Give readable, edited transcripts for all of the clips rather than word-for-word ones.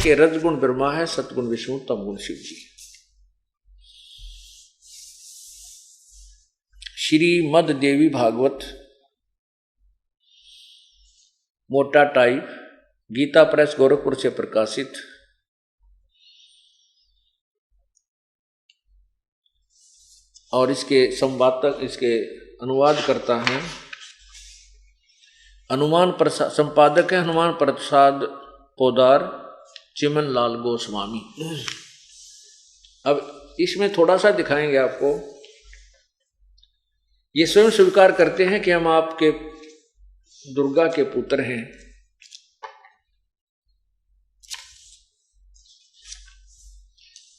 के रजगुण ब्रह्मा है, सतगुण विष्णु, तमगुण शिव जी। श्रीमद् देवी भागवत मोटा टाइप, गीता प्रेस गोरखपुर से प्रकाशित। और इसके संवादक, इसके अनुवाद करता है हनुमान प्रसाद, संपादक है हनुमान प्रसाद पोदार, चिमन लाल गोस्वामी। अब इसमें थोड़ा सा दिखाएंगे आपको। ये स्वयं स्वीकार करते हैं कि हम आपके दुर्गा के पुत्र हैं।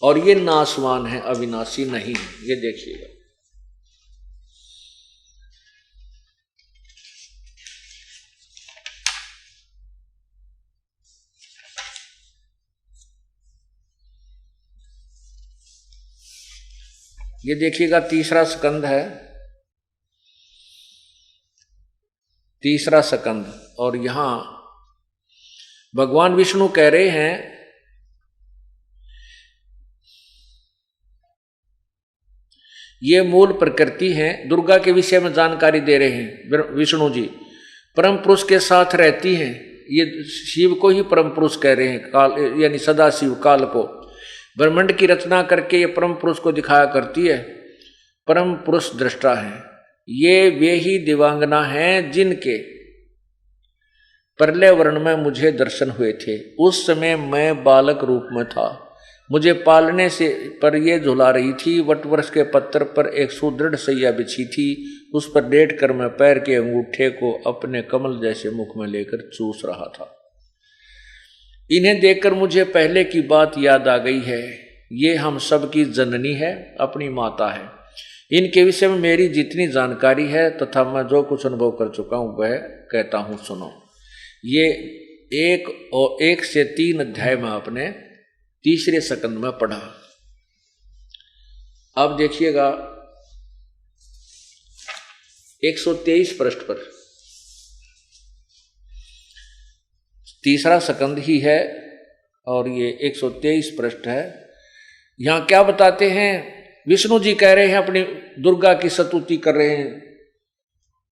और ये नासवान है, अविनाशी नहीं है। ये देखिएगा, ये देखिएगा तीसरा स्कंद है, तीसरा स्कंद। और यहां भगवान विष्णु कह रहे हैं ये मूल प्रकृति है। दुर्गा के विषय में जानकारी दे रहे हैं विष्णु जी। परम पुरुष के साथ रहती हैं। ये शिव को ही परम पुरुष कह रहे हैं, काल यानी सदा शिव, काल को। ब्रह्मांड की रचना करके ये परम पुरुष को दिखाया करती है। परम पुरुष दृष्टा है। ये वे ही दिवांगना हैं जिनके प्रलय वर्ण में मुझे दर्शन हुए थे। उस समय मैं बालक रूप में था। मुझे पालने से पर ये झुला रही थी। वटवृक्ष के पत्थर पर एक सुदृढ़ सैया बिछी थी। उस पर लेट कर मैं पैर के अंगूठे को अपने कमल जैसे मुख में लेकर चूस रहा था। इन्हें देखकर मुझे पहले की बात याद आ गई है। ये हम सब की जननी है, अपनी माता है। इनके विषय में मेरी जितनी जानकारी है तथा मैं जो कुछ अनुभव कर चुका हूं वह कहता हूं, सुनो। ये 1 से 3 अध्याय में आपने तीसरे स्कंद में पढ़ा। अब देखिएगा 123 पृष्ठ पर, तीसरा स्कंद ही है और ये 123 पृष्ठ है। यहां क्या बताते हैं? विष्णु जी कह रहे हैं, अपनी दुर्गा की स्तुति कर रहे हैं।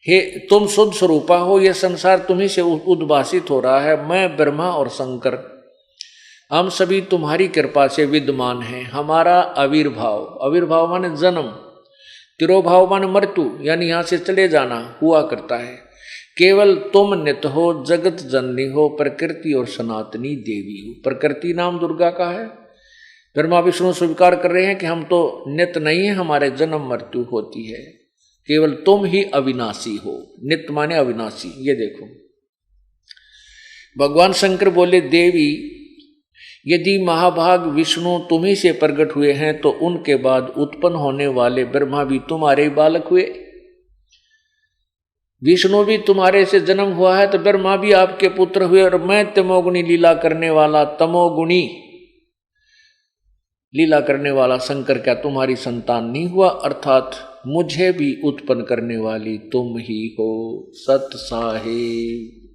हे तुम शुद्ध स्वरूपा हो, यह संसार तुम्ही से उद्भासित हो रहा है। मैं ब्रह्मा और शंकर हम सभी तुम्हारी कृपा से विद्यमान हैं। हमारा आविर्भाव, आविर्भाव माने जन्म, तिरोभाव माने मृत्यु, यानी यहाँ से चले जाना हुआ करता है। केवल तुम नित्य हो, जगत जननी हो, प्रकृति और सनातनी देवी हो। प्रकृति नाम दुर्गा का है। ब्रह्मा विष्णु स्वीकार कर रहे हैं कि हम तो नित्य नहीं है, हमारे जन्म मृत्यु होती है। केवल तुम ही अविनाशी हो। नित्य माने अविनाशी। ये देखो, भगवान शंकर बोले, देवी यदि महाभाग विष्णु तुम्ही से प्रकट हुए हैं तो उनके बाद उत्पन्न होने वाले ब्रह्मा भी तुम्हारे बालक हुए। विष्णु भी तुम्हारे से जन्म हुआ है तो ब्रह्मा भी आपके पुत्र हुए। और मैं तमोगुणी लीला करने वाला, तमोगुणी लीला करने वाला शंकर क्या तुम्हारी संतान नहीं हुआ? अर्थात मुझे भी उत्पन्न करने वाली तुम ही हो। सत साहिब।